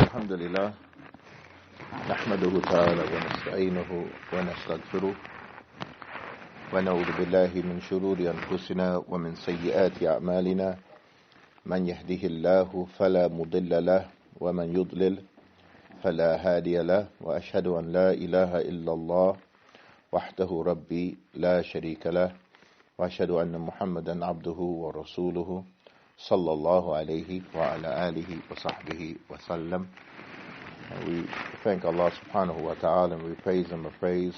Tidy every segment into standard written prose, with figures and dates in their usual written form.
الحمد لله نحمده تعالى ونستعينه ونستغفره ونعوذ بالله من شرور أنفسنا ومن سيئات أعمالنا من يهده الله فلا مضل له ومن يضلل فلا هادي له وأشهد أن لا إله إلا الله وحده ربي لا شريك له وأشهد أن محمدا عبده ورسوله صلى الله عليه وعلى آله وصحبه وسلم. We thank Allah subhanahu wa ta'ala and we praise Him a praise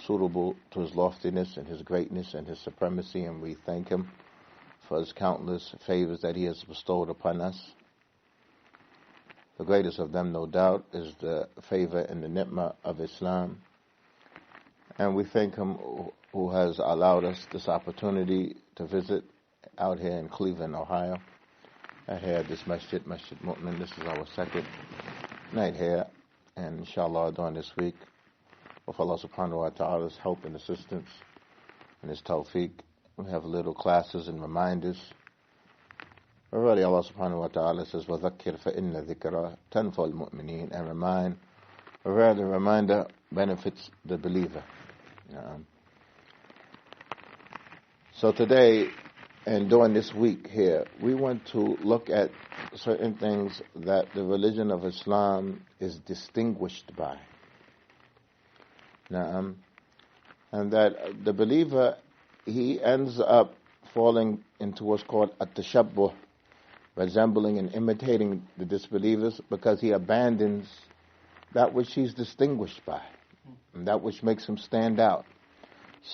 suitable to His loftiness and His greatness and His supremacy, and we thank Him for His countless favors that He has bestowed upon us. The greatest of them, no doubt, is the favor and the ni'mah of Islam. And we thank Him who has allowed us this opportunity to visit out here in Cleveland, Ohio. Here at this Masjid Mu'min. This is our second night here, and inshallah during this week, with Allah subhanahu wa ta'ala's help and assistance and His tawfiq, we have little classes and reminders. Already Allah subhanahu wa ta'ala says, وَذَكِّرْ فَإِنَّ ذِكْرَ تَنْفَعُ الْمُؤْمِنِينَ, and remind, or rather reminder benefits the believer. So today, and during this week here, we want to look at certain things that the religion of Islam is distinguished by. And that the believer, he ends up falling into what's called at-tashabbuh, resembling and imitating the disbelievers, because he abandons that which he's distinguished by, and that which makes him stand out.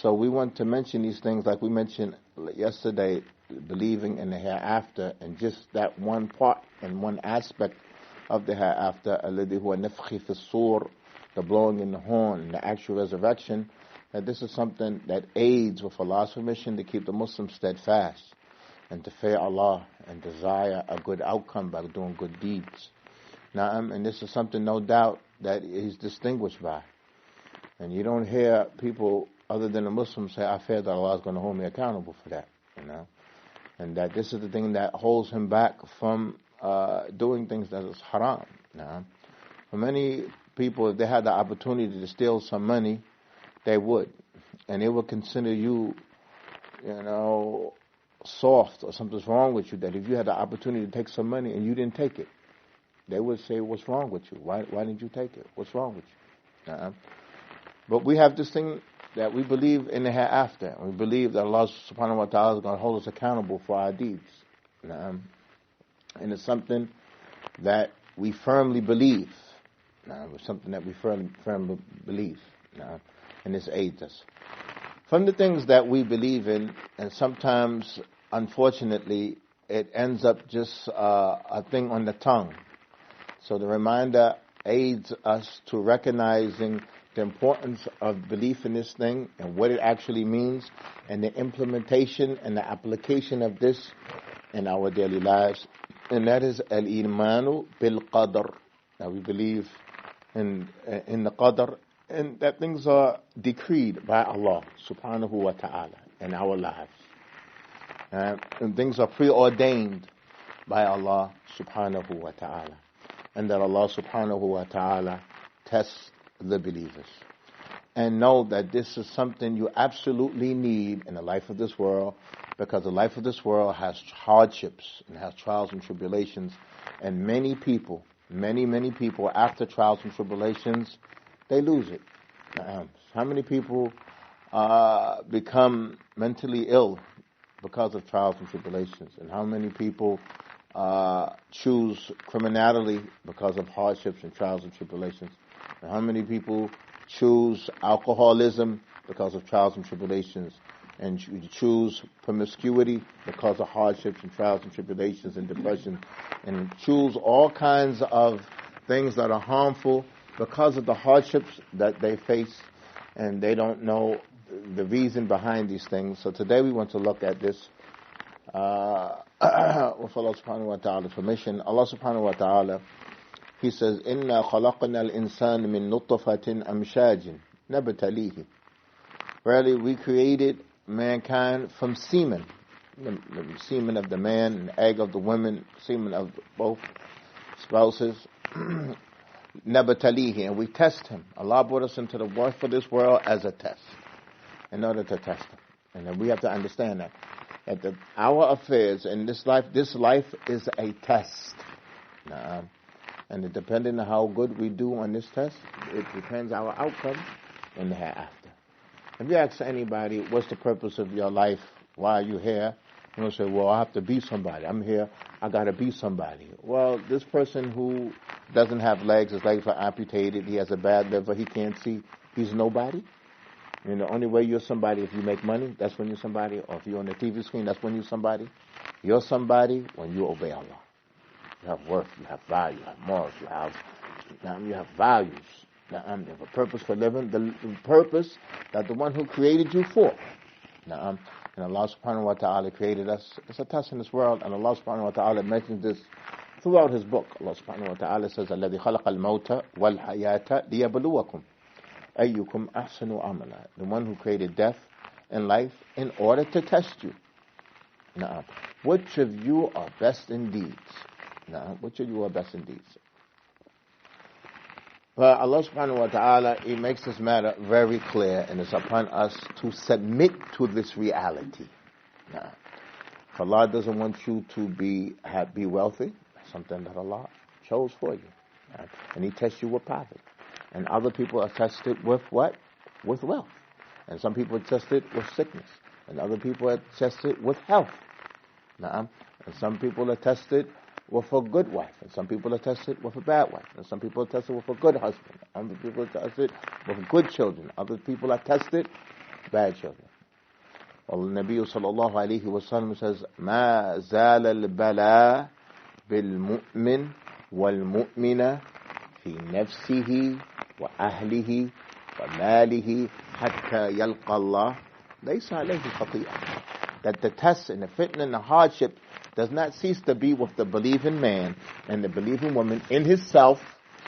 So we want to mention these things like we mentioned yesterday, believing in the hereafter, and just that one part and one aspect of the hereafter, الَّذِي هُوَ نَفْخِ فِي الصُّورِ, the blowing in the horn, and the actual resurrection, that this is something that aids with Allah's permission to keep the Muslims steadfast and to fear Allah and desire a good outcome by doing good deeds. And this is something, no doubt, that he's distinguished by. And you don't hear people other than the Muslims say, I fear that Allah is going to hold me accountable for that, and that this is the thing that holds him back from doing things that is haram. For many people, if they had the opportunity to steal some money, they would, and they would consider you, soft, or something's wrong with you, that if you had the opportunity to take some money and you didn't take it, they would say, what's wrong with you? Why didn't you take it? What's wrong with you? But we have this thing that we believe in the hereafter. We believe that Allah subhanahu wa ta'ala is going to hold us accountable for our deeds. And it's something that we firmly believe. It's something that we firmly believe. And this aids us. From the things that we believe in, and sometimes, unfortunately, it ends up just a thing on the tongue. So the reminder aids us to recognizing the importance of belief in this thing and what it actually means, and the implementation and the application of this in our daily lives. And that is al-imanu bil-qadr. Now we believe in the qadr, and that things are decreed by Allah subhanahu wa ta'ala in our lives. And things are preordained by Allah subhanahu wa ta'ala. And that Allah subhanahu wa ta'ala tests the believers. And know that this is something you absolutely need in the life of this world, because the life of this world has hardships and has trials and tribulations, and many people, many people, after trials and tribulations, they lose it. How many people become mentally ill because of trials and tribulations? And how many people choose criminality because of hardships and trials and tribulations? And how many people choose alcoholism because of trials and tribulations, and choose promiscuity because of hardships and trials and tribulations and depression, and choose all kinds of things that are harmful because of the hardships that they face, and they don't know the reason behind these things. So today we want to look at this with Allah subhanahu wa ta'ala's permission. Allah subhanahu wa ta'ala, He says, إِنَّا خَلَقْنَا الْإِنسَانَ مِن نُطْفَةٍ أَمْشَاجٍ نَبْتَلِيهِ. Really, we created mankind from semen, the semen of the man and the egg of the woman, semen of both. spouses, nabtalihi, and we test him. Allah brought us into the world for this world as a test, in order to test him. And then we have to understand that our affairs in this life is a test. And depending on how good we do on this test, it depends our outcome in the hereafter. If you ask anybody, what's the purpose of your life? Why are you here? They'll say, well, I have to be somebody. I'm here, I got to be somebody. Well, this person who doesn't have legs, his legs are amputated, he has a bad liver, he can't see, he's nobody. And the only way you're somebody if you make money, that's when you're somebody. Or if you're on the TV screen, that's when you're somebody. You're somebody when you obey Allah. You have worth, you have value, you have morals, you have values. You have a purpose for living, the purpose that the one who created you for. And Allah subhanahu wa ta'ala created us. It's a test in this world, and Allah subhanahu wa ta'ala mentions this throughout His book. Allah subhanahu wa ta'ala says, الَّذِي خَلَقَ الْمَوْتَ وَالْحَيَاةَ لِيَبْلُوَكُمْ أَيُّكُمْ أَحْسَنُ عَمَلًا. The one who created death and life in order to test you. Which of you are best in deeds? Which of you are best in deeds? Well, Allah subhanahu wa ta'ala, He makes this matter very clear, and it's upon us to submit to this reality. If Allah doesn't want you to be wealthy, that's something that Allah chose for you. And He tests you with poverty. And other people are tested with what? With wealth. And some people are tested with sickness. And other people are tested with health. And some people are tested with a good wife. And some people are tested with a bad wife. And some people are tested with a good husband. Other people are tested with good children. Other people are tested with bad children. Well, the Nabi sallallahu alayhi wa sallam says, مَا زَالَ الْبَلَى بِالْمُؤْمِنِ وَالْمُؤْمِنَ فِي نَفْسِهِ وَأَهْلِهِ وَمَالِهِ حَتَّى يَلْقَى اللَّهِ لَيْسَ عَلَيْهِ خَطِيئَةٌ. That the test and the fitna and the hardship does not cease to be with the believing man and the believing woman in his self,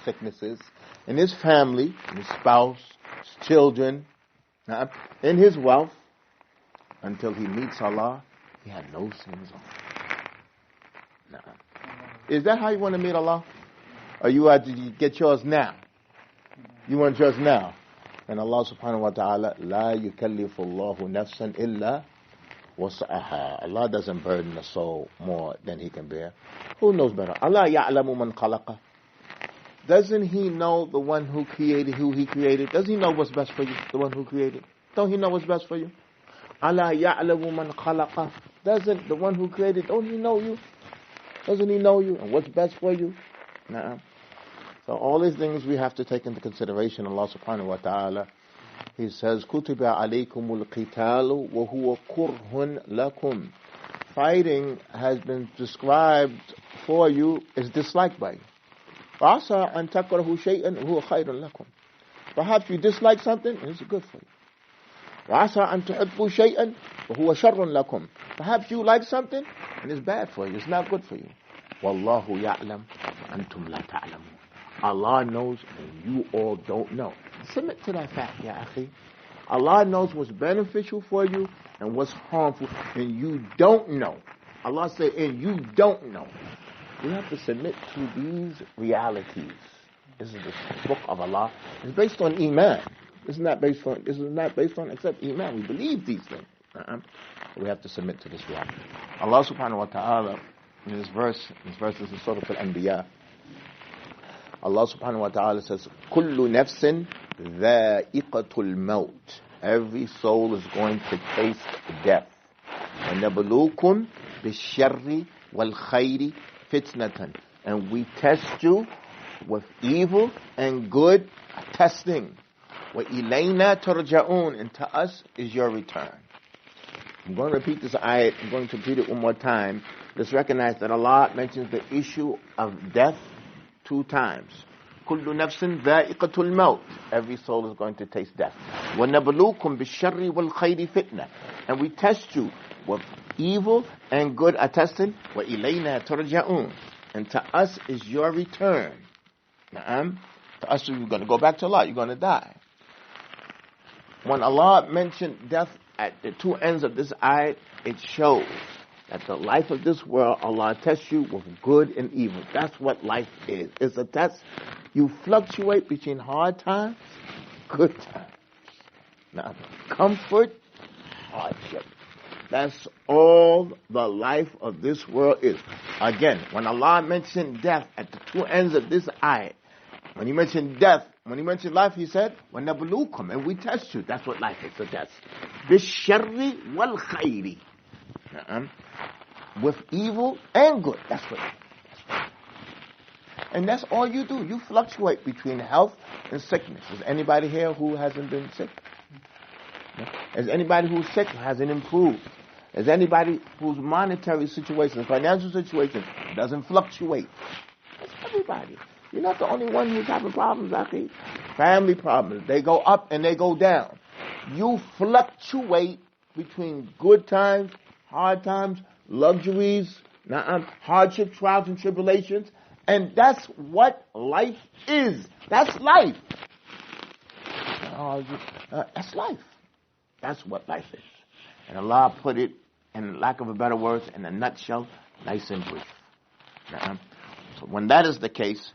sicknesses, in his family, in his spouse, his children, in his wealth, until he meets Allah, he had no sins on him. Is that how you want to meet Allah? Or you have to get yours now? You want yours now? And Allah subhanahu wa ta'ala, لا يكلف الله نفسا إلا وسعها. Allah doesn't burden the soul more than He can bear. Who knows better? Allah يعلم من خلقه. Doesn't He know the one who created, who He created? Does He know what's best for you, the one who created? Don't He know what's best for you? Allah يعلم من خلقه. Doesn't the one who created, don't He know you? Doesn't He know you and what's best for you? So all these things we have to take into consideration. Allah subhanahu wa ta'ala, He says, كُتِبَ عَلَيْكُمُ الْقِتَالُ وَهُوَ كُرْهٌ لَكُمْ. Fighting has been described for you, is disliked by you. وَعَسَىٰ أَن تَكْرَهُ شَيْئًا وَهُوَ خَيْرٌ لَكُمْ. Perhaps you dislike something, and it's good for you. وَعَسَىٰ أَن تُحِبُّوا شَيْئًا وَهُوَ شَرٌ لَكُمْ. Perhaps you like something, and it's bad for you, it's not good for you. وَاللَّهُ يَعْلَمُ وَأَنْتُمْ لَا تَعْلَمُونَ. Allah knows and you all don't know. Submit to that fact, ya akhi. Allah knows what's beneficial for you and what's harmful, and you don't know. Allah said, and you don't know. We have to submit to these realities. This is the book of Allah. It's based on Iman. This is not based on except Iman. We believe these things. We have to submit to this reality. Allah subhanahu wa ta'ala, in this verse is in Surah Al-Anbiya. Allah subhanahu wa ta'ala says, كُلُّ نَفْسٍ ذَائِقَةُ الْمَوْتِ. Every soul is going to taste death. وَنَبْلُوكُمْ بِالشَّرِّ وَالْخَيْرِ فِتْنَةً. And we test you with evil and good testing. وَإِلَيْنَا تُرْجَعُونَ. And to us is your return. I'm going to repeat this ayat. I'm going to repeat it one more time. Let's recognize that Allah mentions the issue of death 2 times. كُلُّ نَفْسٍ ذَائِقَةُ الْمَوْتِ. Every soul is going to taste death. وَنَبْلُوكُمْ بِالشَّرِّ وَالْخَيْرِ فِتْنَةً. And we test you with evil and good are tested. وَإِلَيْنَا تُرْجَعُونَ. And to us is your return. To us, you're going to go back to Allah. You're going to die. When Allah mentioned death at the 2 ends of this ayat, it shows that the life of this world, Allah tests you with good and evil. That's what life is. It's a test. You fluctuate between hard times, good times. Now, comfort, hardship. That's all the life of this world is. Again, when Allah mentioned death at the two ends of this ayat, when He mentioned death, when He mentioned life, He said, وَنَبْلُوكُمْ, and we test you. That's what life is, a test. بِالشَّرِّ وَالْخَيْرِ, with evil and good. That's what life is. And that's all you do. You fluctuate between health and sickness. Is anybody here who hasn't been sick? Is anybody who's sick who hasn't improved? Is anybody whose monetary situation, financial situation doesn't fluctuate? It's everybody. You're not the only one who's having problems, Akhi. Family problems. They go up and they go down. You fluctuate between good times, hard times, luxuries, hardship, trials, and tribulations. And that's what life is. That's life. That's life. That's what life is. And Allah put it, in lack of a better word, in a nutshell, nice and brief. So when that is the case,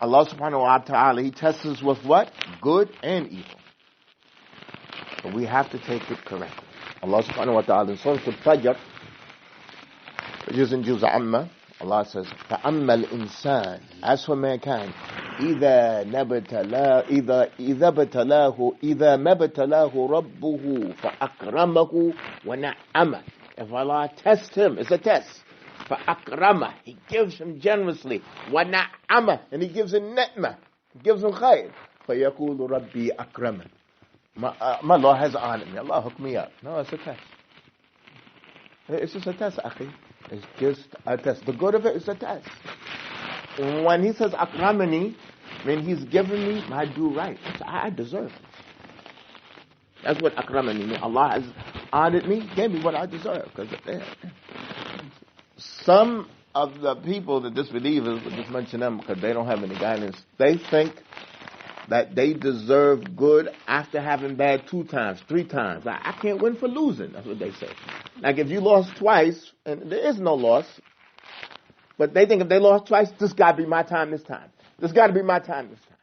Allah subhanahu wa ta'ala, He tests us with what? Good and evil. But we have to take it correctly. Allah subhanahu wa ta'ala in Surah Al-Fajr, which is in Juz Amma, Allah says, فَأَمَّا الْإِنسَانِ, as for mankind, إِذَا مَبْتَلَاهُ رَبُّهُ فَأَكْرَمَهُ وَنَعَّمَهُ. If Allah tests him, it's a test. فَأَكْرَمَهُ, He gives him generously. وَنَعَّمَهُ, and He gives him ni'mah. He gives him khayr. فَيَقُولُ رَبِّي أَكْرَمَنِ. My Lord has honored me. Allah hooked me up. No, it's a test. It's just a test, Akhi. It's just a test. The good of it is a test. When He says akramani, I mean He's given me my due right. I deserve it. That's what akramani means. Allah has honored me, gave me what I deserve. Some of the people, the disbelievers, we'll just mention them because they don't have any guidance, they think that they deserve good after having bad 2 times, 3 times. Like, I can't win for losing. That's what they say. Like if you lost twice, and there is no loss, but they think if they lost twice, this got to be my time this time. This got to be my time this time.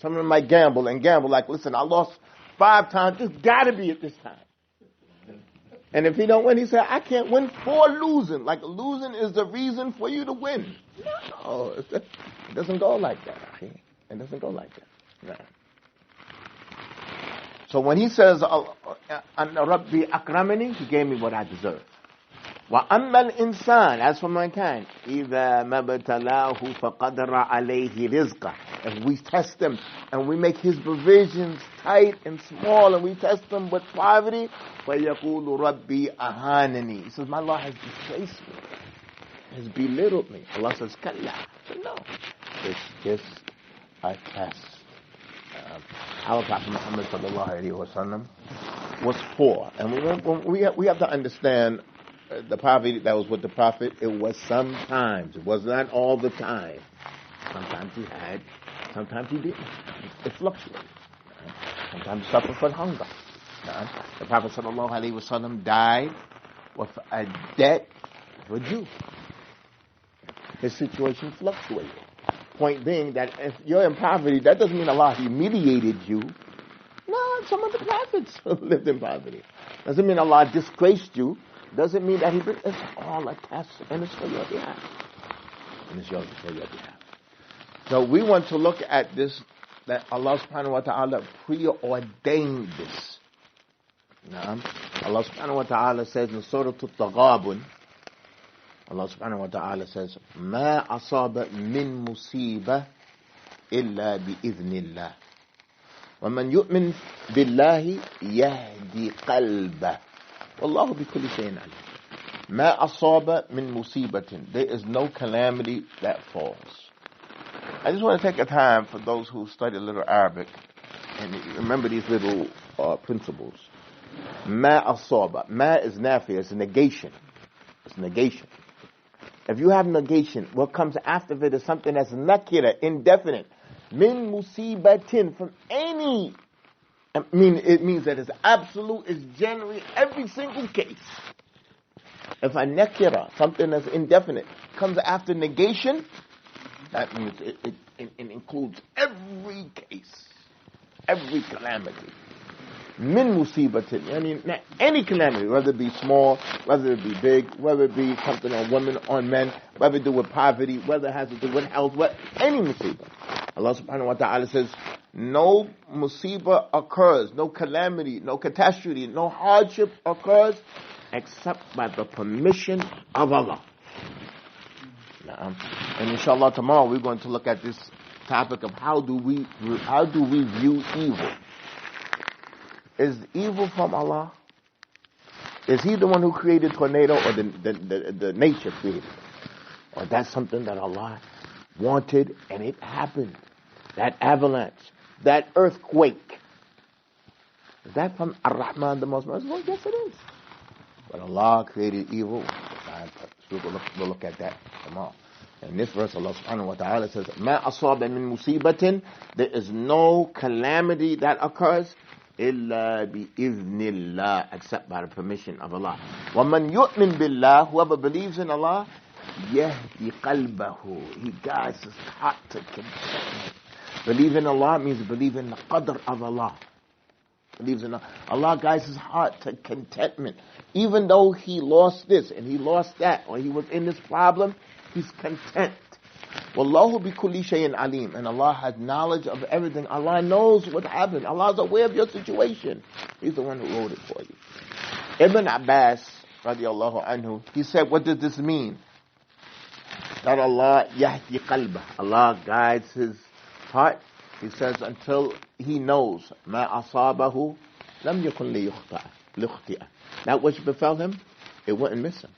Some of them might gamble, like, listen, I lost 5 times, this got to be it this time. And if he don't win, he said, I can't win for losing. Like losing is the reason for you to win. No, it doesn't go like that. It doesn't go like that. No. So when he says, Rabbi akramani, He gave me what I deserve. وَأَمَّا الْإِنسَانِ, as for mankind, إِذَا مَبْتَلَاهُ فَقَدَرَ عَلَيْهِ رِزْقَهُ. If we test him and we make his provisions tight and small and we test him with poverty, فَيَقُولُ رَبِّي أَهَانَنِي. He says, my Lord has disgraced me, has belittled me. Allah says, كَلَّا. So no, it's just a test. Our Prophet Muhammad sallallahu alaihi wasallam was poor, and we have to understand the poverty that was with the Prophet. It was sometimes. It was not all the time. Sometimes he had, sometimes he didn't. It fluctuated. Sometimes he suffered from hunger. The Prophet sallallahu alaihi wasallam died with a debt for Jew. His situation fluctuated. Point being that if you're in poverty, that doesn't mean Allah humiliated you. No, some of the prophets lived in poverty. Doesn't mean Allah disgraced you. Doesn't mean that it's all a test, and it's for your behalf. And it's yours for your behalf. So we want to look at this, that Allah subhanahu wa ta'ala preordained this. Allah subhanahu wa ta'ala says in Surah Al-Taghabun, Allah subhanahu wa ta'ala says, مَا أَصَابَ مِن مُصِيبَةٍ إِلَّا بِإِذْنِ اللَّهِ وَمَنْ يُؤْمِنْ بِاللَّهِ يَهْدِي قَلْبَهُ وَاللَّهُ بِكُلِّ شَيْءٍ عَلِيمٌ. مَا أَصَابَ مِن مُصِيبَةٍ. There is no calamity that falls. I just want to take a time for those who study a little Arabic and remember these little principles. مَا أَصَابَ. مَا is nafi, it's a negation. It's negation. If you have negation, what comes after it is something that's nakira, indefinite. Min musibatin, from any. It means that it's absolute, it's generally every single case. If a nakira, something that's indefinite, comes after negation, that means it includes every case, every calamity. Min musibatin, any calamity, whether it be small, whether it be big, whether it be something on women, on men, whether it do with poverty, whether it has to do with health, any musibah. Allah subhanahu wa ta'ala says, no musibah occurs, no calamity, no catastrophe, no hardship occurs except by the permission of Allah. And inshallah tomorrow we're going to look at this topic of how do we view evil. Is evil from Allah? Is He the one who created tornado, or the nature created it? Or that's something that Allah wanted and it happened? That avalanche, that earthquake. Is that from Ar-Rahman, the most merciful? Yes, it is. But Allah created evil with divine purpose. We'll look at that tomorrow. In this verse, Allah subhanahu wa ta'ala says, مَا أَصَابَ مِن مُصِيبَةٍ, there is no calamity that occurs إِلَّا بِإِذْنِ اللَّهِ, except by the permission of Allah. وَمَنْ يُؤْمِن بِاللَّهِ, whoever believes in Allah, يَهْدِ قَلْبَهُ, He guides his heart to contentment. Believe in Allah means believe in the qadr of Allah. Believes in Allah. Allah guides his heart to contentment. Even though he lost this and he lost that, or he was in this problem, he's content. Wallahu bi kulli shay'in alim. And Allah has knowledge of everything. Allah knows what happened. Allah is aware of your situation. He's the one who wrote it for you. Ibn Abbas, radiallahu anhu, he said, what does this mean? That Allah yahdi qalbah. Allah guides his heart. He says, until he knows, ma asabahu lam yakun liyukhti'a. That which befell him, it wouldn't miss him.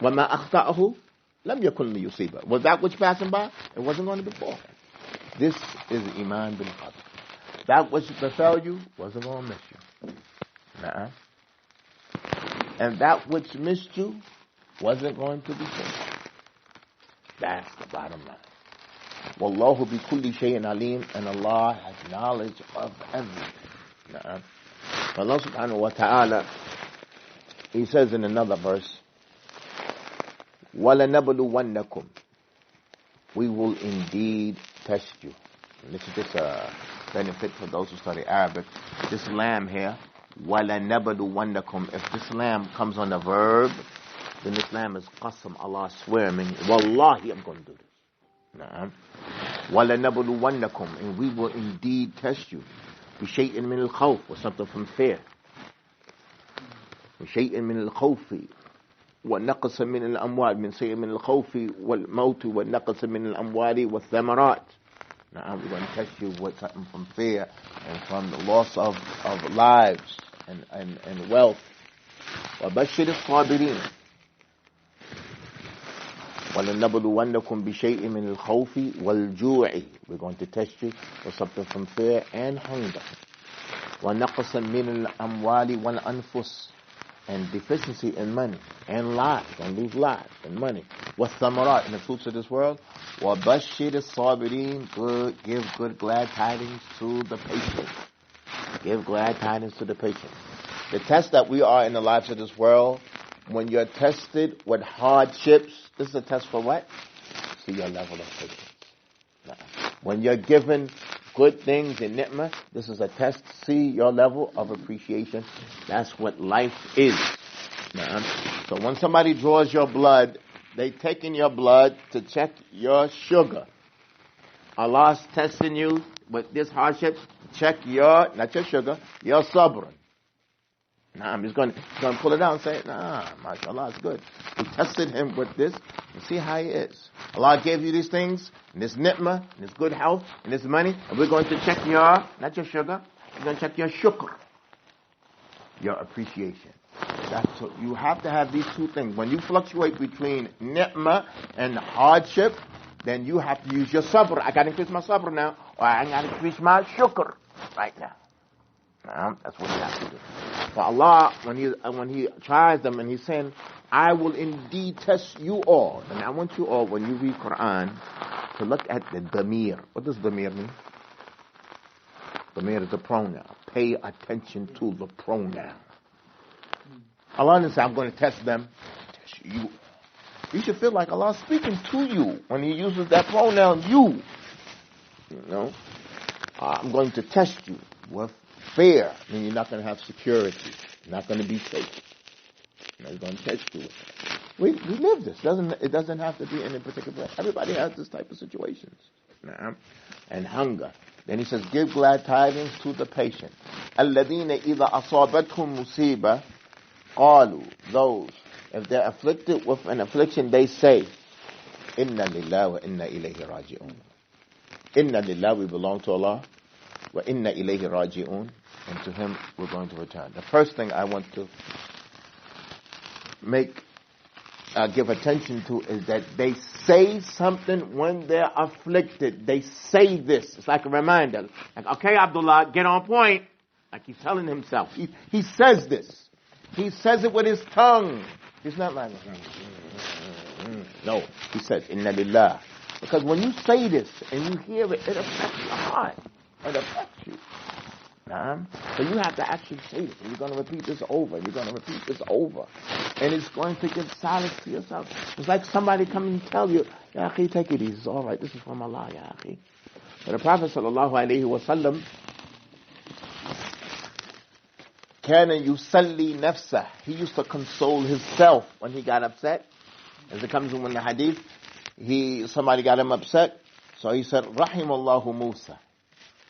Wa ma akhta'ahu lam yakun liyusiba. Was that which passed him by, it wasn't going to befall him. This is iman bil qadr. That which befell you wasn't going to miss you. Nuh-uh. And that which missed you wasn't going to be finished. That's the bottom line. Wallahu bi kulli shay'in alim, and Allah has knowledge of everything. Nuh-uh. Allah subhanahu wa ta'ala, He says in another verse, وَلَنَبْلُوَنَّكُمْ, we will indeed test you. And this is just a benefit for those who study Arabic. This lam here, وَلَنَبْلُوَنَّكُمْ, if this lam comes on a verb, then this lam is qasam, Allah swearing, Wallahi, I'm going to do this. Nah. وَلَنَبْلُوَنَّكُمْ, and we will indeed test you. بِشَيْءٍ مِنَ الْخَوْفِ, or something from fear. بِشَيْءٍ مِنَ الْخَوْفِ وَنَقْصٍ مِنَ الْأَمْوَالِ, مِنْ شَيْءٍ مِنَ الْخَوْفِ وَالْمَوْتِ وَنَقْصٍ مِنَ الْأَمْوَالِ وَالثَّمَرَاتِ. Now we're going to test you with something from fear and from the loss of lives and wealth. وَبَشِّرِ الصَّابِرِينَ. وَلَنَبْلُوَنَّكُمْ بِشَيْءٍ مِنَ الْخَوْفِ وَالْجُوعِ, we're going to test you with something from fear and hunger. وَنَقْصٍ مِنَ الْأَمْوَالِ وَالْأَنفُسِ, and deficiency in money and lives, don't lose lives and money. وَالثَّمَرَاتِ, in the fruits of this world. وَبَشِّرِ الصَّابِرِينَ, give good glad tidings to the patient. Give glad tidings to the patient. The test that we are in the lives of this world, when you're tested with hardships, this is a test for what? See your level of patience. When you're given good things in ni'mah, this is a test to see your level of appreciation. That's what life is. So when somebody draws your blood, they taking your blood to check your sugar. Allah's testing you with this hardship. Check your, not your sugar, your sabr. I'm just going to pull it out and say, mashallah, it's good. We tested him with this and see how he is. Allah gave you these things, and this ni'mah, and this good health, and this money, and we're going to check your, not your sugar, we're going to check your shukr, your appreciation. That's what, you have to have these two things. When you fluctuate between ni'mah and hardship, then you have to use your sabr. I got to increase my sabr now, or I got to increase my shukr right now. That's what you have to do. For Allah, when He tries them and He's saying, I will indeed test you all. And I want you all, when you read Quran, to look at the damir. What does damir mean? Damir is a pronoun. Pay attention to the pronoun. Allah didn't say, I'm going to test them You should feel like Allah's speaking to you when He uses that pronoun, you. You know, I'm going to test you with fear. I mean, you're not going to have security. You're not going to be safe. He's going to test you. We live this. It doesn't have to be in a particular place. Everybody has this type of situations. And hunger. Then He says, give glad tidings to the patient. الَّذِينَ إِذَا أَصَابَتْهُمْ مُصِيبَةٌ قَالُوا, those, if they're afflicted with an affliction, they say, إِنَّا لِلَّهِ وَإِنَّا إِلَيْهِ رَاجِعُونَ. Inna lillah, we belong to Allah. Wa inna ilayhi raji'un, and to Him we're going to return. The first thing I want to give attention to is that they say something when they're afflicted. They say this. It's like a reminder. Like, okay, Abdullah, get on point. Like he's telling himself. He says this. He says it with his tongue. He's not like, no. He says, inna lillah. Because when you say this and you hear it, it affects your heart. It affects you. So you have to actually say this. And you're going to repeat this over. You're going to repeat this over. And it's going to give solace to yourself. It's like somebody coming and tell you, Ya akhi, take it easy. It's all right. This is from Allah, Ya akhi. But the Prophet sallallahu alayhi wa sallam, kana yusalli nafsah. He used to console himself when he got upset. As it comes in the hadith, somebody got him upset, so he said, Rahimallahu Musa.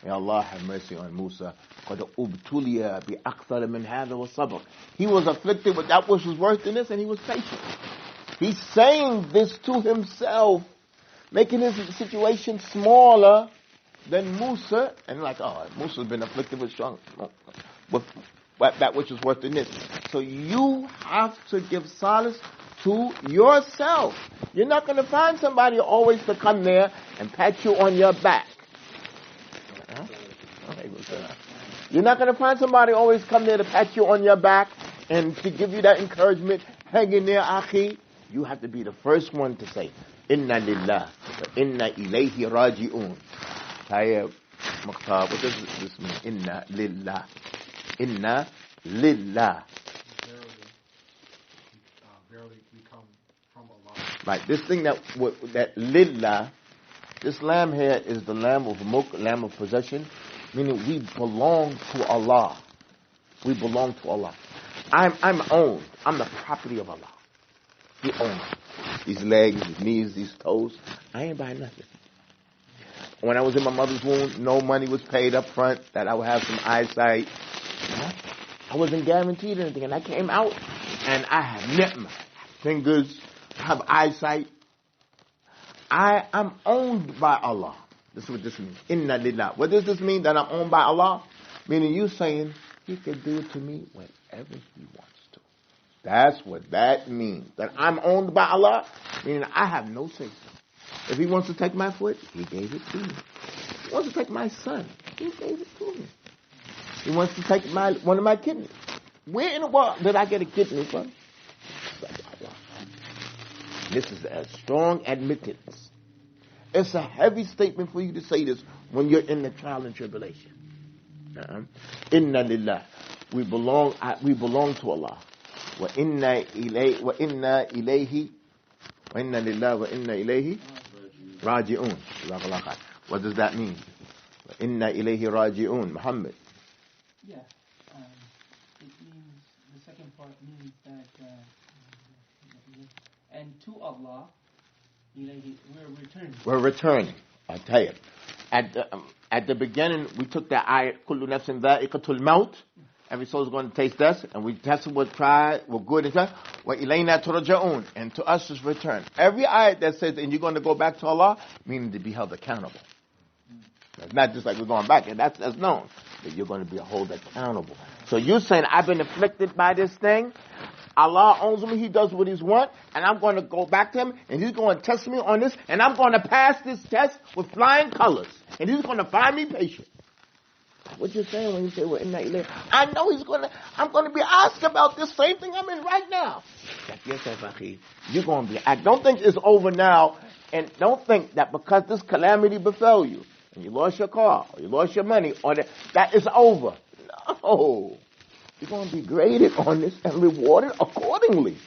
May Allah have mercy on Musa. قَدْ أُبْتُلِيَ بِأَكْثَرَ مِنْ هَذَا وَصَبْرٍ. He was afflicted with that which was worse than this, and he was patient. He's saying this to himself, making his situation smaller than Musa, and like, oh, Musa's been afflicted with that which is worse than this. So you have to give solace to yourself. You're not going to find somebody always to come there and pat you on your back. You're not going to find somebody always come there to pat you on your back and to give you that encouragement. Hang in there, akhi. You have to be the first one to say, Inna lillah wa inna ilayhi raji'un. Tayyib, Mukhtar, what does this mean? Inna lillah. Inna lillah. Verily we come from Allah. Right, this thing that lillah, this lamb here is the lamb of mulk, lamb of possession, meaning we belong to Allah. We belong to Allah. I'm owned. I'm the property of Allah. He owns these legs, these knees, these toes. I ain't buying nothing. When I was in my mother's womb, no money was paid up front that I would have some eyesight. I wasn't guaranteed anything, and I came out and I have ni'mah, fingers, I have eyesight. I'm owned by Allah. This is what this means. Inna lillah. What does this mean, that I'm owned by Allah? Meaning you saying, He can do it to me whenever He wants to. That's what that means. That I'm owned by Allah, meaning I have no say. If He wants to take my foot, He gave it to me. If He wants to take my son, He gave it to me. He wants to take one of my kidneys. Where in the world did I get a kidney from? This is a strong admittance. It's a heavy statement for you to say this when you're in the trial and tribulation. Inna lillah. We belong to Allah. Wa inna lillahi wa inna ilayhi raji'un. What does that mean? Wa inna ilayhi raji'un. Muhammad. Yeah. It means, the second part means that, and to Allah, we're returning. We're returning. I'll tell you. At the beginning, we took that ayat, kullu nafsin dha'iqatul maut. Every soul is going to taste death, and we tested what tried, what good and tried. Wa ilayna turja'un, and to us is return. Every ayat that says, and you're going to go back to Allah, meaning to be held accountable. It's not just like we're going back, and that's known. That you're going to be held accountable. So you're saying, I've been afflicted by this thing. Allah owns me. He does what He wants. And I'm going to go back to Him. And He's going to test me on this. And I'm going to pass this test with flying colors. And He's going to find me patient. What you're saying when you say, well, I know I'm going to be asked about this same thing I'm in right now. Yes, you're going to be. I don't think it's over now. And don't think that because this calamity befell you, and you lost your car, or you lost your money, or that is over. No. You're going to be graded on this and rewarded accordingly.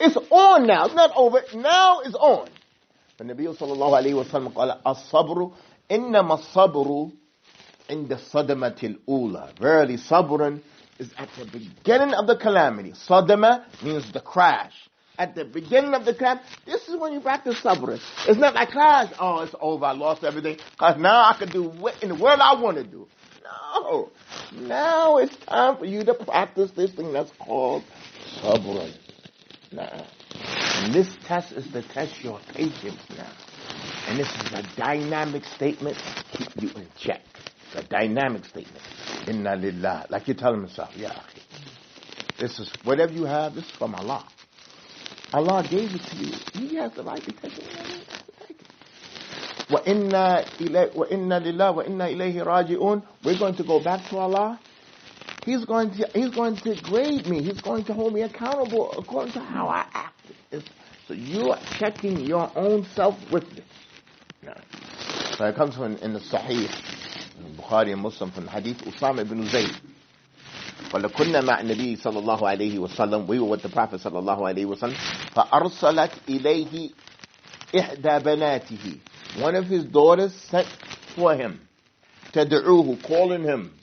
It's on now. It's not over. Now it's on. النبي صلى الله عليه وسلم قال الصبر إنما الصبر عند الصدمة الأولى. Verily, sabrun is at the beginning of the calamity. Sadama means the crash. At the beginning of the calamity, this is when you practice sabrun. It's not like crash. Oh, it's over. I lost everything. Because now I can do what in the world I want to do. No. Now it's time for you to practice this thing that's called sabrun. Nah. And this test is to test your patience now. And this is a dynamic statement to keep you in check. A dynamic statement. Inna lillah. Like you're telling yourself, yeah, this is, whatever you have, this is from Allah. Allah gave it to you. He has the right to take it. Wa inna lillah wa inna ilayhi raji'un. We're going to go back to Allah. He's going to grade me. He's going to hold me accountable according to how I acted. So you're checking your own self-witness. No. So it comes from in the Sahih, Bukhari and Muslim, from the Hadith Usama ibn Zayd. وَلَكُنَّا مَعَ النَّبِيِّ صلى الله عليه وسلم. We were with the Prophet صلى الله عليه وسلم. فَأَرْسَلَتْ إِلَيْهِ إِحْدَى بَنَاتِهِ. One of his daughters sent for him. تَدْعُوهُ, calling him.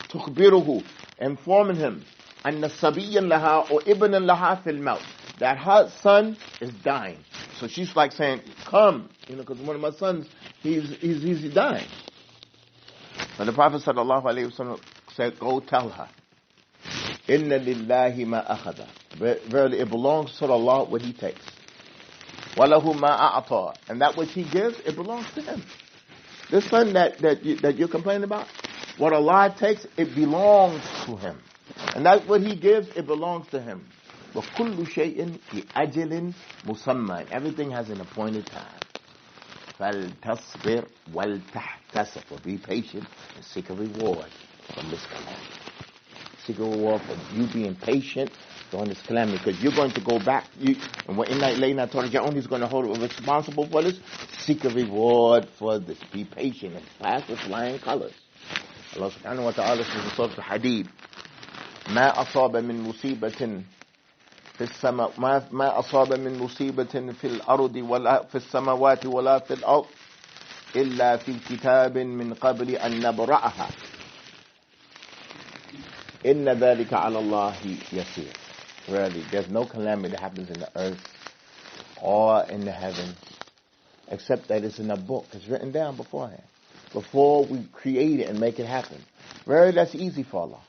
تُخْبِرُهُ, informing him. أَنَّ صَبِيًّا لَهَا أَوْ إِبْنًا لَهَا فِي الْمَوْتِ. That her son is dying. So she's like saying, come, because one of my sons, he's dying. And the Prophet sallallahu alaihi wasallam said, go tell her, Inna lillahi ma akhada. Verily, it belongs to Allah what He takes. Walahu ma a'ata. And that which He gives, it belongs to Him. This son that you're complaining about, what Allah takes, it belongs to Him. And that what He gives, it belongs to Him. وَكُلُّ شَيْءٍ بِأَجَلٍ مُسَمًّى. Everything has an appointed time. فَلْتَصْبِرْ وَلْتَحْتَسِبْ. Be patient and seek a reward from this calamity. Seek a reward for you being patient during this calamity, because you're going to go back. And when Ilayna Turja'un, He's going to hold you responsible for this. Seek a reward for this. Be patient and pass with flying colors. Allah subhanahu wa ta'ala says in Surah Al-Hadid, مَا أَصَابَ مِن مُصِيبَةٍ في السماء ما أصاب من مصيبة في الأرض ولا في السماوات ولا في الأرض إلا في كتاب من قبل أن نبرأها إن ذلك على الله يسير. Really, there's no calamity that happens in the earth or in the heavens except that it's in a book. It's written down beforehand. Before we create it and make it happen. Really, that's easy for Allah.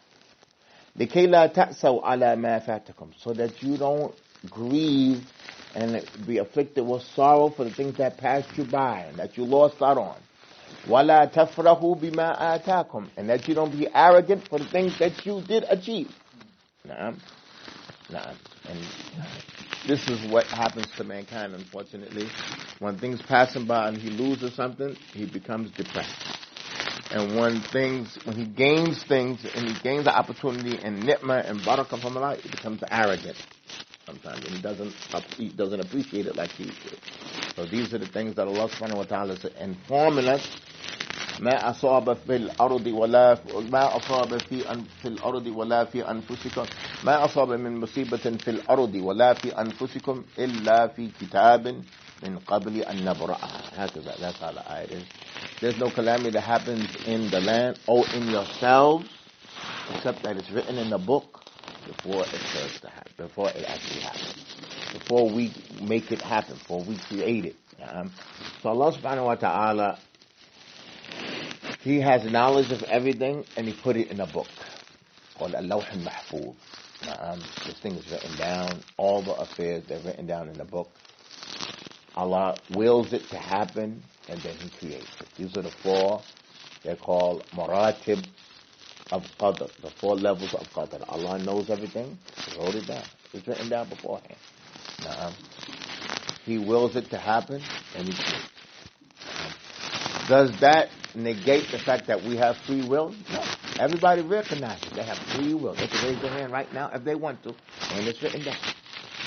لكي لا تأسوا على ما فاتكم, so that you don't grieve and be afflicted with sorrow for the things that passed you by and that you lost out on. ولا تفرحوا بما آتاكم, and that you don't be arrogant for the things that you did achieve. Naam. And this is what happens to mankind, unfortunately. When things pass him by and he loses something, he becomes depressed. And when he gains things, and he gains the opportunity and ni'mah and barakah from Allah, he becomes arrogant sometimes, and he doesn't appreciate it like he should. So these are the things that Allah subhanahu wa ta'ala is informing us. ما أصاب في الأرض ولا في أنفسكم ما أصاب من مصيبة في الأرض ولا في أنفسكم إلا في كتاب من قبل أن نبرأها. That's how the ayat is. There's no calamity that happens in the land or in yourselves except that it's written in the book before it starts to happen, before it actually happens, before we make it happen, before we create it. So Allah subhanahu wa ta'ala, He has knowledge of everything, and He put it in a book called Al-Lawh al-Mahfuz. This thing is written down. All the affairs, they're written down in the book. Allah wills it to happen, and then He creates it. These are the four, they're called maratib of qadr, the four levels of qadr. Allah knows everything. He wrote it down. It's written down beforehand. He wills it to happen, and He creates it. Does that negate the fact that we have free will? No. Everybody recognizes they have free will. They can raise their hand right now if they want to, and it's written down.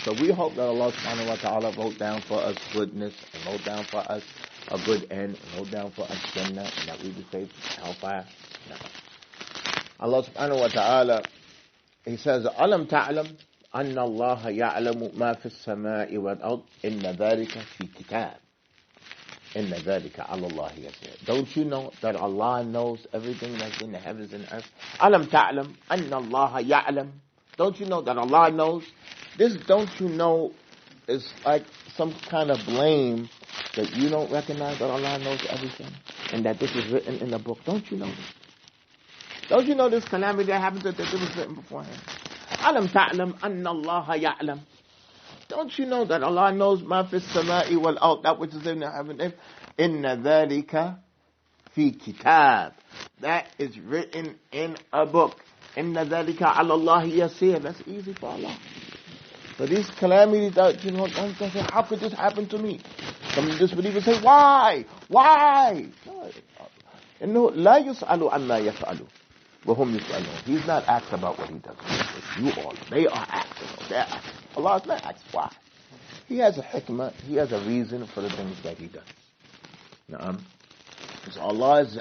So we hope that Allah subhanahu wa ta'ala wrote down for us goodness, and wrote down for us a good end, and wrote down for us Jannah, and that we be safe from hellfire. No. Allah subhanahu wa ta'ala, He says, Alam ta'alam, أن الله يعلم ما في السماء والأرض إن ذلك في كتاب إن ذلك على الله يسير. Don't you know that Allah knows everything that's in the heavens and earth? ألم تعلم أن الله يعلم. Don't you know that Allah knows? This don't you know is like some kind of blame that you don't recognize that Allah knows everything and that this is written in the book. Don't you know this? Don't you know this calamity that happened that it was written beforehand? ألم تعلم أن الله يعلم. Don't you know that Allah knows ما في السماء والأرض, that which is in the heaven? إن ذلك في كتاب. That is written in a book. إن ذلك على الله يسير. That's easy for Allah. But these calamities that, you know, don't say, how could this happen to me? Some disbelievers say, why? Why? No, لا يسأل عما يفعل وهم يسألون. He's not asked about what he does. It's you all. They are asking. They're asking. Allah is not asked why. He has a hikmah. He has a reason for the things that he does. Because Allah is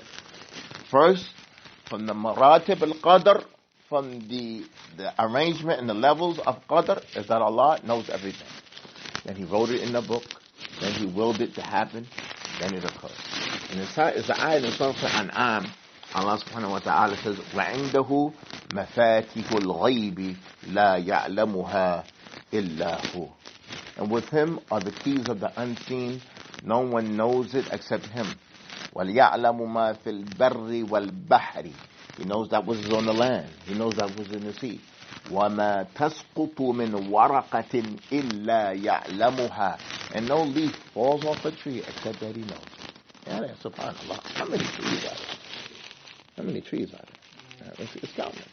first from the maratib al-qadr, from the arrangement and the levels of qadr, is that Allah knows everything. Then he wrote it in the book. Then he willed it to happen. Then it occurs. And it's the ayah in Surah Al-An'am. Allah subhanahu wa ta'ala says, وَعِنْدَهُ مَفَاتِحُ الْغَيْبِ لَا يَعْلَمُهَا إِلَّا هُ. And with him are the keys of the unseen. No one knows it except him. وَلْيَعْلَمُ مَا فِي الْبَرِّ وَالْبَحْرِ. He knows that which is on the land. He knows that which is in the sea. وَمَا تَسْقُطُ مِنْ وَرَقَةٍ إِلَّا يَعْلَمُهَا. And no leaf falls off a tree except that he knows. Yeah, subhanAllah. How many trees are there? How many trees are there? It's countless.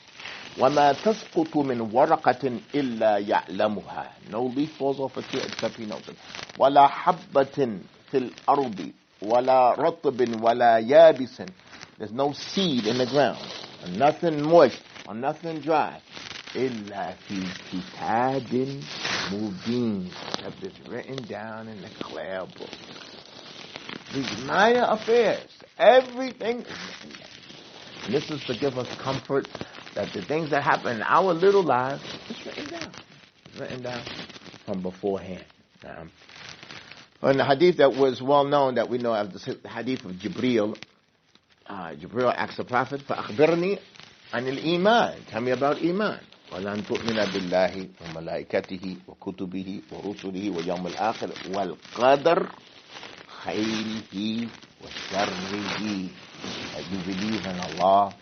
وَمَا تَسْقُطُ مِنْ وَرَقَةٍ إِلَّا يَعْلَمُهَا. No leaf falls off a tree except he knows it. وَلَا حَبَّةٍ فِي الْأَرْضِ وَلَا رَطْبٍ وَلَا يَابِسٍ. There's no seed in the ground, and nothing moist, or nothing dry. إِلَّا فِي كِتَابٍ مُبِينٍ. That is written down in the clear book. These minor affairs, everything is written down. And this is to give us comfort that the things that happen in our little lives, it's written down. It's written down from beforehand. In the hadith that was well known, that we know of, the hadith of Jibreel, Jibreel asks the Prophet, فَأَخْبِرْنِي عَنِ الْإِيمَانِ. Tell me about Iman. وَلَنْ تُؤْمِنَ بِاللَّهِ وَمَلَائِكَتِهِ وَكُتُبِهِ وَرُسُلِهِ وَيَوْمِ الْآخِرِ وَالْقَدَرِ خَيْرِهِ وَشَرِّهِ. That you believe in Allah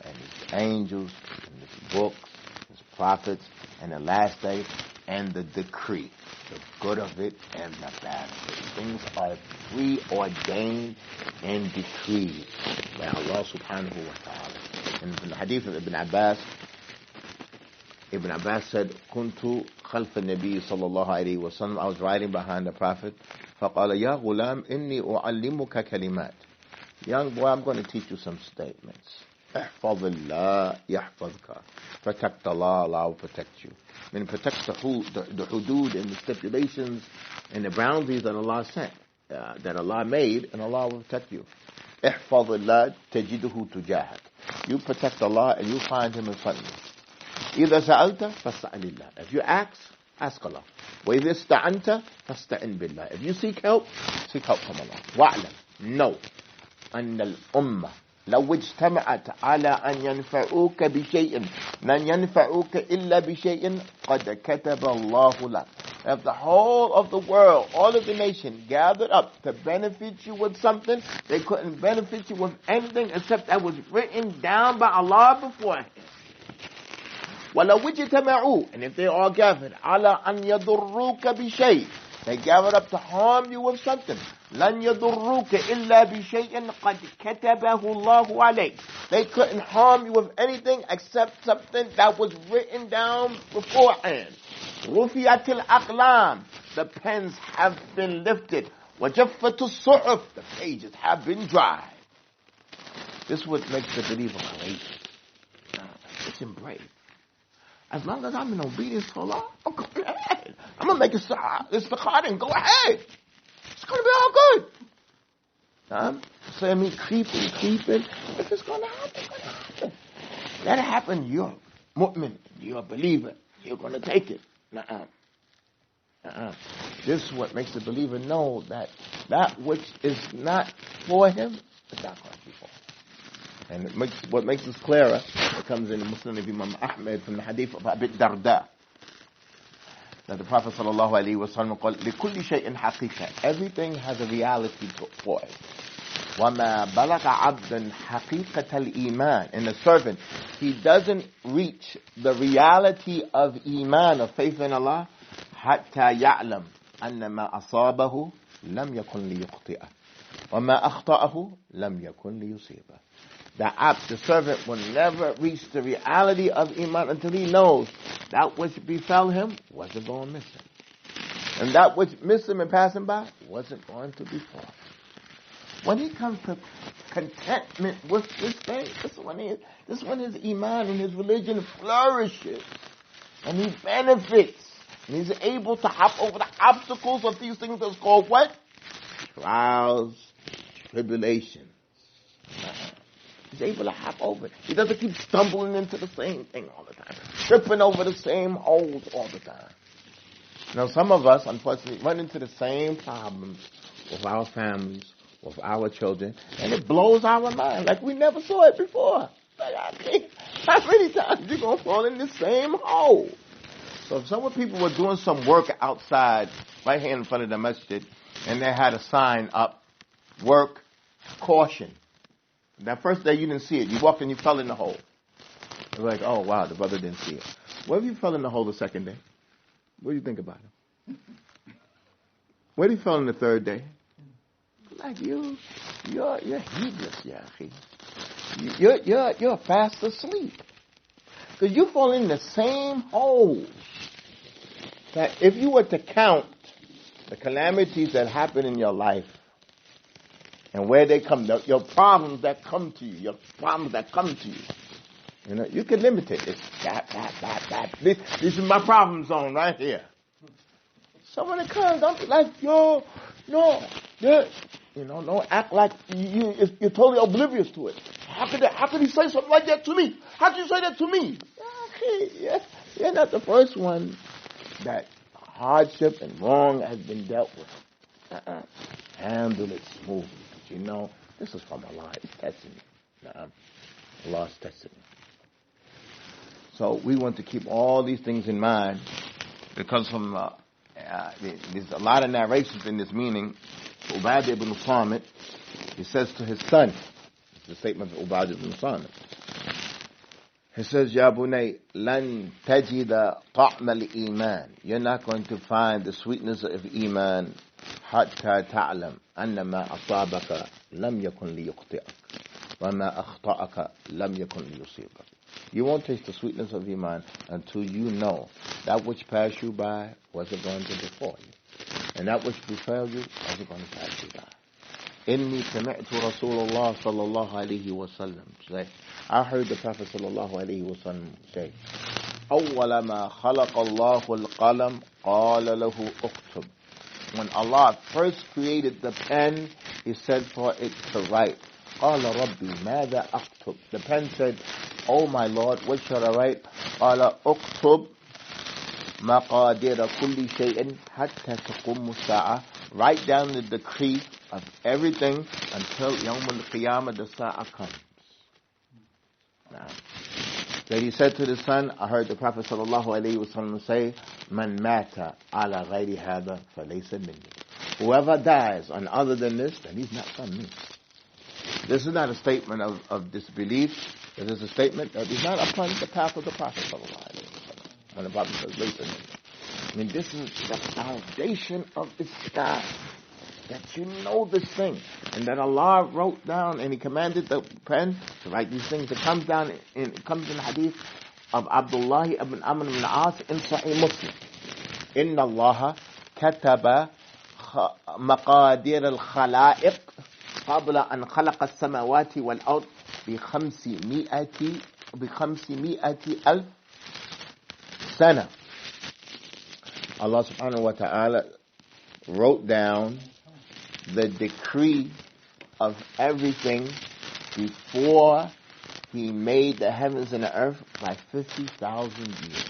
and His angels and His books, His prophets, and the last day, and the decree, the good of it and the bad of it. Things are preordained and decreed by Allah subhanahu wa ta'ala. And in the hadith of Ibn Abbas said, كنت خلف النبي صلى الله عليه وسلم. I was riding behind the Prophet. فقال يا غلام إني أعلمك كلمات. Young boy, I'm going to teach you some statements. احفظ الله يحفظك. Protect Allah, Allah will protect you. I mean, protect the hudud and the stipulations and the boundaries that Allah sent, that Allah made, and Allah will protect you. احفظ الله تجده تجاهك. You protect Allah and you find Him in front of you. إذا سألت فاسأل الله. If you ask Allah. وإذا استعنت فاستعن بالله. If you seek help from Allah. واعلم, know, أن الأمة لو اجتمعت على أن ينفعوك بشيء لن ينفعوك إلا بشيء قد كتب الله لك. If the whole of the world, all of the nation gathered up to benefit you with something, they couldn't benefit you with anything except that was written down by Allah beforehand. وَلَوْ اجْتَمَعُوا. And if they all gathered على أن يضروك بشيء, they gathered up to harm you with something. لن يضروك إلا بشيء قد كتبه الله عليك. They couldn't harm you with anything except something that was written down beforehand. رفعت الأقلام. The pens have been lifted. وجفت الصحف. The pages have been dry. This is what makes the believer courageous. Listen, brave. As long as I'm in obedience to Allah, I'm going ahead. I'm going to make istikhara and go ahead. It's going to be all good. So I mean, creeping. If it's going to happen, it's going to happen. Let it happen. You're a mu'min. You're a believer. you're going to take it. This is what makes the believer know that which is not for him is not going to be for him. And what makes this clearer, it comes in the Muslim of Imam Ahmed from the hadith of Abi Darda. That the Prophet sallallahu alaihi wasallam called لِكُلِّ شَيْءٍ حَقِيقَةٍ. Everything has a reality for it. وَمَا بَلَغَ عَبْدًا حَقِيقَةَ الْإِيمَانِ. And the servant, he doesn't reach the reality of Iman, of faith in Allah, حَتَّى يَعْلَمْ أَنَّ مَا أَصَابَهُ لَمْ يَكُنْ لِيُخْطِئَهُ وَمَا أَخْطَأَهُ لَمْ يَكُنْ لِيُصِيبَهُ. The servant will never reach the reality of Iman until he knows that which befell him wasn't going to miss him. And that which missed him and passed him by wasn't going to befall him. When he comes to contentment with this thing, this is when his Iman and his religion flourishes. And he benefits. And he's able to hop over the obstacles of these things that's called what? Trials, tribulations. He's able to hop over it. He doesn't keep stumbling into the same thing all the time. Tripping over the same holes all the time. Now some of us, unfortunately, run into the same problems with our families, with our children, and it blows our mind like we never saw it before. Like, how many times you going to fall in the same hole? So if some people were doing some work outside, right here in front of the masjid, and they had a sign up, work, caution. That first day you didn't see it. You walked and you fell in the hole. It was like, oh wow, the brother didn't see it. What if you fell in the hole the second day? What do you think about him? What if you fell in the third day? Like you're heedless, Yahi. You're fast asleep. Because you fall in the same hole. That if you were to count the calamities that happen in your life, and where they come, your problems that come to you, you know, you can limit it. It's that. This is my problem zone right here. So when it comes, don't be like, don't act like you're totally oblivious to it. How could he say something like that to me? How could you say that to me? Okay, you're not the first one that hardship and wrong has been dealt with. Handle it smoothly. You know, this is from Allah. He's testing you. Allah's testing you. So we want to keep all these things in mind because from there's a lot of narrations in this meaning. Ubadah ibn Samit, he says to his son, it's the statement of Ubadah ibn Samit. He says, Ya bunay, lan tajida ta'ma al-iman. You're not going to find the sweetness of Iman حتى تعلم أن ما أصابك لم يكن ليخطئك وما أخطأك لم يكن ليصيبك. You won't taste the sweetness of Iman until you know that which passed you by wasn't going to befall you, and that which befell you wasn't going to pass you by. إني سمعت رسول الله صلى الله عليه وسلم say, I heard the Prophet صلى الله عليه وسلم say, أول ما خلق الله القلم قال له اكتب. When Allah first created the pen, He said for it to write. قال ربي ماذا أكتب. The pen said, oh my Lord, what shall I write? قال اكتب مقادير كل شيء حتى تقوم الساعة. Write down the decree of everything until يوم القيامة, the Sa'ah comes. Now, then he said to the son, I heard the Prophet sallallahu alaihi wasallam say, Man mata ala ghayri hada falaysa minni. Whoever dies on other than this, then he's not from me. This is not a statement of disbelief. It is a statement that he's not upon the path of the Prophet sallallahu alaihi wasallam. When the Prophet says, laysa minni. I mean, this is the foundation of Islam. That you know this thing. And that Allah wrote down and He commanded the pen to write these things. It comes in the hadith of Abdullah ibn Amr ibn As in Sahih Muslim. Inna Allah kataba maqadir al-khalaiq qabla an khalaqa as-samawati wal-ard bi 500,000 sana. Allah subhanahu wa ta'ala wrote down the decree of everything before He made the heavens and the earth by 50,000 years.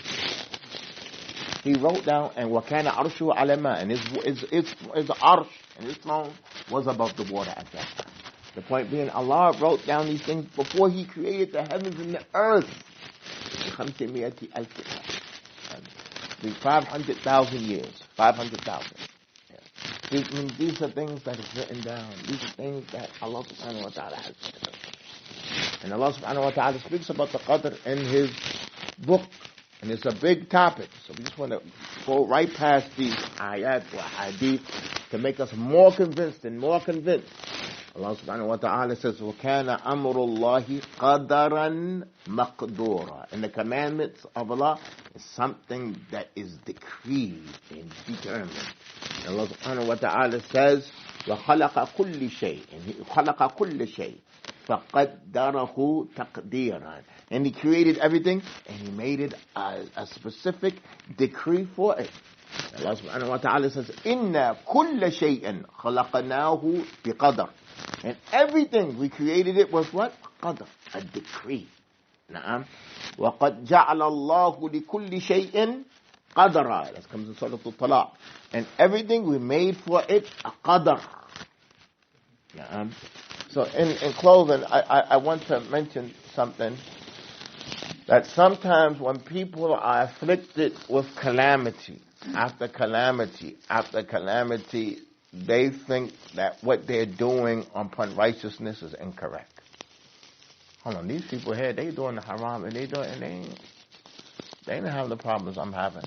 He wrote down, and وَكَانَ عَرْشُهُ عَلَى مَاءٍ, and his arsh and his throne was above the water at that time. The point being, Allah wrote down these things before He created the heavens and the earth. 500,000 years. 500,000. Yeah. These are things that are written down. These are things that Allah subhanahu wa ta'ala has written. And Allah subhanahu wa ta'ala speaks about the qadr in His book. And it's a big topic. So we just want to go right past these ayat or hadith to make us more convinced and more convinced. Allah subhanahu wa ta'ala says, وَكَانَ أَمْرُ اللَّهِ قَدَرًا مَقْدُورًا. And the commandments of Allah is something that is decreed and determined. And Allah subhanahu wa ta'ala says, وَخَلَقَ كُلِّ شَيْءٍ. And He خَلَقَ كُلِّ شَيْءٍ فَقَدَّرَهُ تَقْدِيرًا. And He created everything, and He made it a specific decree for it. Allah subhanahu wa ta'ala says, إِنَّا كُلَّ شَيْءٍ خَلَقَنَاهُ بِقَدَرٍ. And everything we created it was what? Qadr, a decree. Na'am. وَقَدْ جَعَلَ اللَّهُ لِكُلِّ شَيْءٍ قَدْرًا. That comes in Surah Al-Talaq. And everything we made for it a qadr. Na'am. So in closing, I want to mention something, that sometimes when people are afflicted with calamity, after calamity, they think that what they're doing upon righteousness is incorrect. Hold on, these people here, they doing the haram, and they don't have the problems I'm having.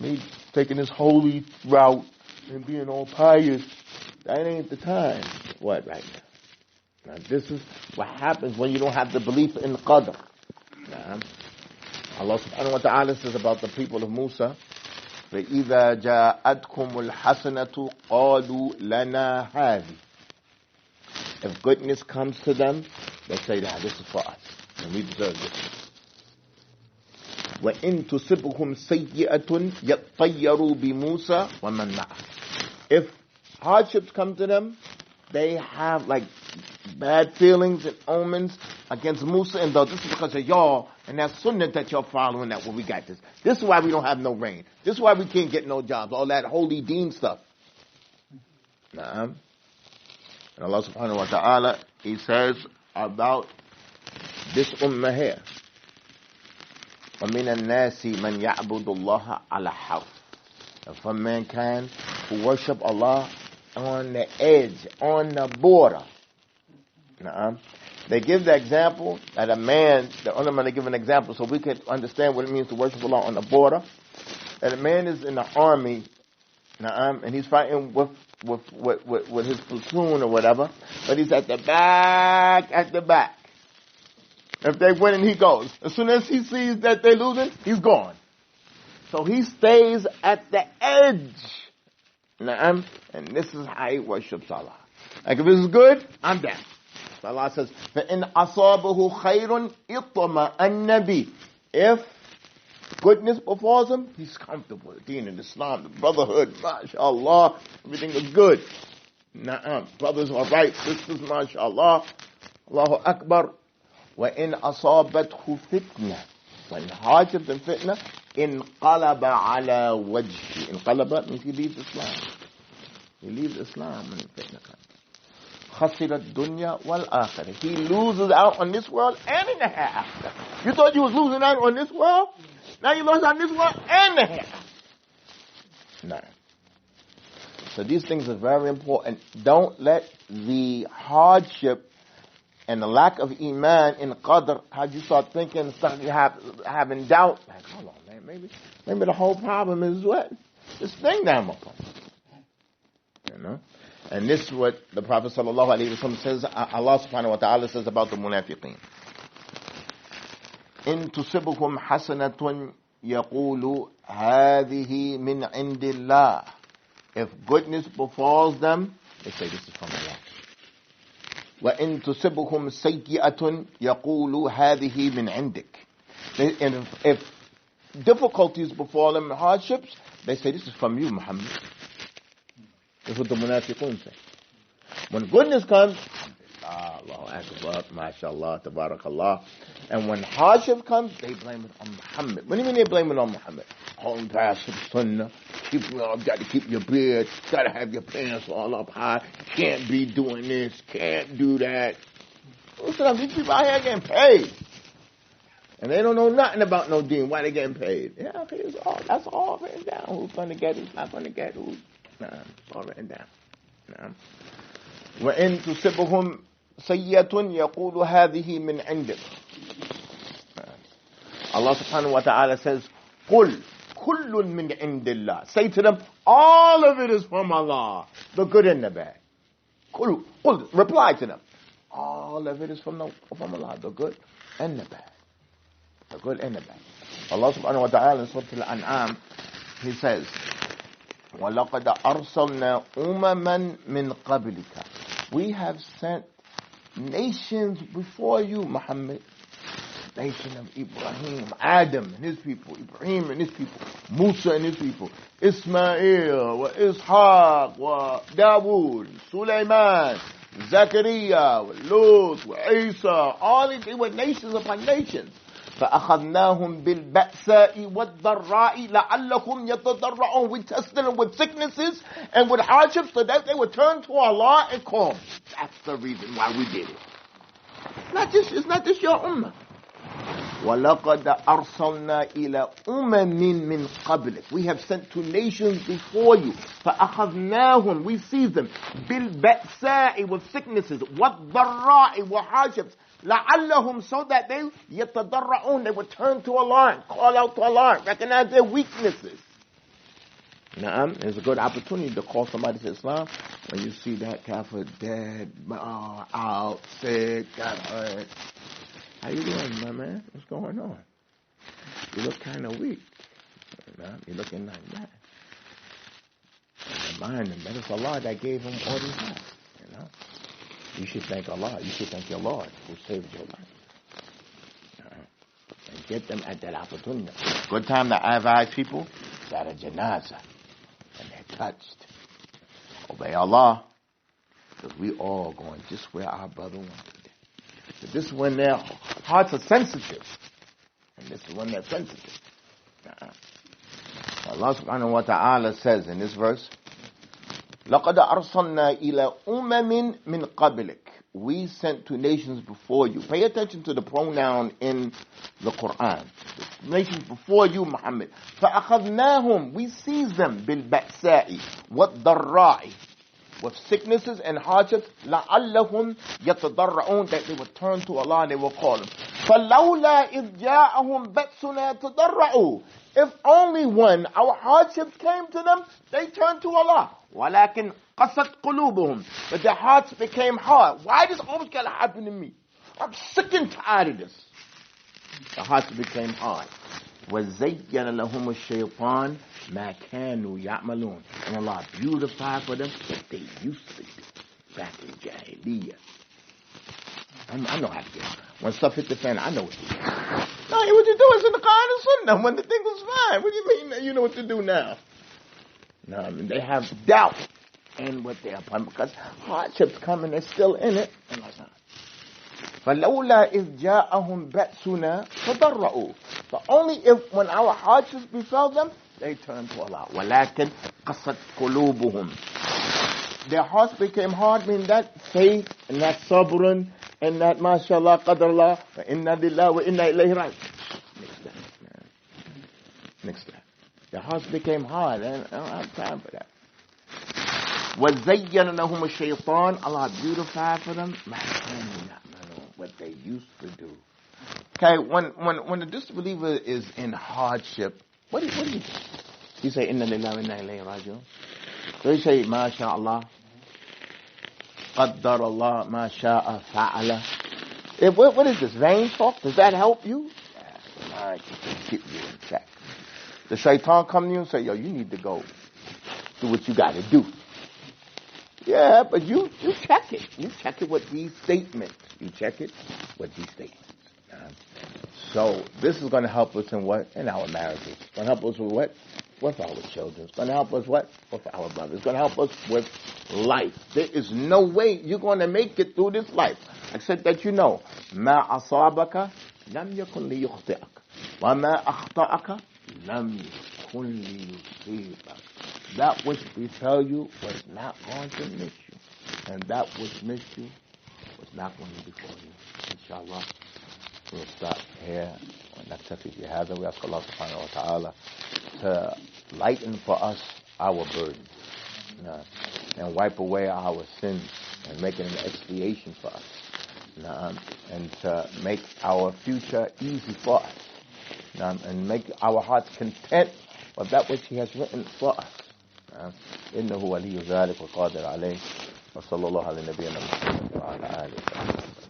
Me taking this holy route and being all pious, that ain't the time. What right now? Now this is what happens when you don't have the belief in qadr. Allah subhanahu wa ta'ala says about the people of Musa, فَإِذَا جَاءَتْكُمُ الْحَسَنَةُ قَالُوا لَنَا هَذِهِ. If goodness comes to them, they say, this is for us, and we deserve this. وَإِن تُصِبْهُمْ سَيِّئَةٌ يَطَّيَّرُوا بِمُوسَى وَمَنْ مَعَهُ. If hardships come to them, they have like bad feelings and omens against Musa and those. This is because of y'all and that sunnah that you're following, that when we got this. This is why we don't have no rain. This is why we can't get no jobs. All that holy deen stuff. And Allah subhanahu wa ta'ala, He says about this ummah here, وَمِنَ النَّاسِ مَنْ يَعْبُدُ اللَّهَ عَلَى حَرْفٍ. And from mankind who worship Allah on the edge, on the border. They give the example that a man, the ulama, they give an example so we can understand what it means to worship Allah on the border. That a man is in the army, and he's fighting with his platoon or whatever, but he's at the back. If they win and he goes, as soon as he sees that they're losing, he's gone. So he stays at the edge. And this is how he worships Allah. Like if this is good, I'm down. So Allah says, فَإِنْ أَصَابَهُ خَيْرٌ إِطْمَأَنَّ بِهِ. If goodness befalls him, he's comfortable. The deen and Islam, the brotherhood, mashallah, everything is good. Brothers are right, sisters, mashallah, Allahu Akbar. وَإِنْ أَصَابَتْهُ فِتْنَةٌ. When hardships and fitna, انقلب على وجهه. انقلب means he leaves Islam. He leaves Islam when fitna comes. خسر الدنيا والآخرة. He loses out on this world and in the hereafter. You thought you was losing out on this world? Now you lost out on this world and the hereafter. No. So these things are very important. Don't let the hardship and the lack of iman in qadr, how you start thinking, start having doubt. Like, hold on, man, maybe the whole problem is what? This thing that I'm upon. And this is what the Prophet sallallahu alaihi wasallam says, Allah subhanahu wa ta'ala says about the munafiqeen. إن تصبهم حسنة يقول هذه من عند الله. If goodness befalls them, they say this is from Allah. وإن تصبهم سيئة يقول هذه من عندك. And if difficulties befall them, hardships, they say this is from you, Muhammad. That's what the munafiqun say. When goodness comes, Allahu Akbar, mashallah, tabarakallah. And when hardship comes, they blame it on Muhammad. What do you mean they blame it on Muhammad? Holding past the sunnah, got to keep your beard, got to have your pants all up high, can't be doing this, can't do that. Listen, these people out here getting paid. And they don't know nothing about no deen. Why they getting paid? Yeah, okay, that's all written down. Who's going to get it? Who's not going to get it? It's all written down. وإن تصبهم سيئة يقول هذه من عندك. Allah subhanahu wa ta'ala says, قل كل من عند الله. Say to them, all of it is from Allah, the good and the bad. قل, reply to them, all of it is from Allah, the good and the bad. The good and the bad. Allah subhanahu wa ta'ala in Surah Al-An'am, He says, وَلَقَدْ أَرْسَلْنَا أُمَمًا مِنْ قَبْلِكَ. We have sent nations before you, Muhammad. Nation of Ibrahim, Adam and his people, Ibrahim and his people, Musa and his people, Ismail, wa Ishaq, wa Dawood, Sulaiman, Zachariah, wa Lut, wa Isa. All these, they were nations upon nations. فَأَخَذْنَاهُمْ بِالْبَأْسَاءِ وَالضَّرَّاءِ لَعَلَّهُمْ يَتَضَرَّعُونَ. We tested them with sicknesses and with hardships so that they would turn to Allah and call. That's the reason why we did it. It's not just your ummah. وَلَقَدْ أَرْسَلْنَا إِلَىٰ أُمَمٍ مِّن قَبْلِكَ. We have sent to nations before you. فَأَخَذْنَاهُمْ. We seized them. بِالْبَأْسَاءِ with sicknesses. وَالضَّرَّاءِ with hardships. لَعَلَّهُمْ so that they يَتَضَرَّعُونَ. They would turn to Allah and call out to Allah, recognize their weaknesses. It's a good opportunity to call somebody to Islam when you see that kafir dead, out, sick, got hurt. How you doing, my man? What's going on? You look kind of weak. You're looking like that. Remind him that it's Allah that gave him all these lives. You should thank Allah. You should thank your Lord who saved your life. And get them at that opportunity. Good time to advise people is at a janazah. And they're touched. Obey Allah. Because we all going just where our brother wanted. But this is when their hearts are sensitive. And this is when they're sensitive. Allah subhanahu wa ta'ala says in this verse, لَقَدْ أَرْسَلْنَا إِلَىٰ أُمَمٍ مِّن قَبْلِكَ. We sent to nations before you. Pay attention to the pronoun in the Quran. The nations before you, Muhammad. فَأَخَذْنَاهُمْ. We seized them بِالْبَأْسَاءِ وَالضَّرَّاءِ with sicknesses and hardships. لَعَلَّهُمْ يَتَضَرَّعُونَ. That they would turn to Allah and they will call Him. فَلَوْلَا إِذْ جَاءَهُمْ بَأْسُنَا تَضَرَّعُوا. If only when our hardships came to them, they turned to Allah. وَلَكِنْ قَسَتْ قُلُوبُهُمْ. But their hearts became hard. Why does always got to happen to me? I'm sick and tired of this. The hearts became hard. وَزَيَّنَ لَهُمُ الشَّيْطَانِ مَا كَانُوا يَعْمَلُونَ. And Allah beautified for them what they used to do back in Jahiliyyah. I know how to get it. When stuff hit the fan, I know what to do. No, what you do is in the Quran and Sunnah when the thing was fine. What do you mean you know what to do now? No, they have doubt in what they are upon because hardships come and they're still in it. And like that. فَلَوْلَا إِذْ جَاءَهُمْ بَأْسُنَا تَضَرَّعُوا. But only if when our hardships befell them, they turned to Allah. وَلَكِنْ قَسَتْ قُلُوبُهُمْ. Their hearts became hard, meaning that faith and that sabrun and that mashallah qadarullah wa inna lillahi wa inna ilayhi raji'un. Mix that. Their hearts became hard. I don't have time for that. وَزَيَّنَ لَهُمُ الشَّيْطَانِ. Allah beautified for them what they used to do. Okay, when the disbeliever is in hardship, what do you do? You say inna lillahi wa inna ilayhi raji'un. So you say mashallah qaddar Allah ma sha'a fa'ala. What is this, vain talk? Does that help you? Yeah, keep you in check. The shaitan come to you and say, yo, you need to go do what you got to do. Yeah, but you check it. You check it with these statements. You check it with these statements. So this is going to help us in what? In our marriages. It's going to help us with what? with our children. It's going to help us what? With our brothers. It's going to help us with life. There is no way you're going to make it through this life except that you know, ما أصابك لم يكن ليخطئك وما أخطأك لم يكن ليصيبك. That which befell you was not going to miss you, and that which missed you was not going to befall you. Inshallah, we'll stop here. ونكتفي بهذا. We ask Allah subhanahu wa ta'ala to lighten for us our burden, and wipe away our sins and make it an expiation for us, and to make our future easy for us, and make our hearts content with that which He has written for us. إنه ولي ذلك وقادر عليه وصلى الله على نبينا محمد وعلى آله وصحبه.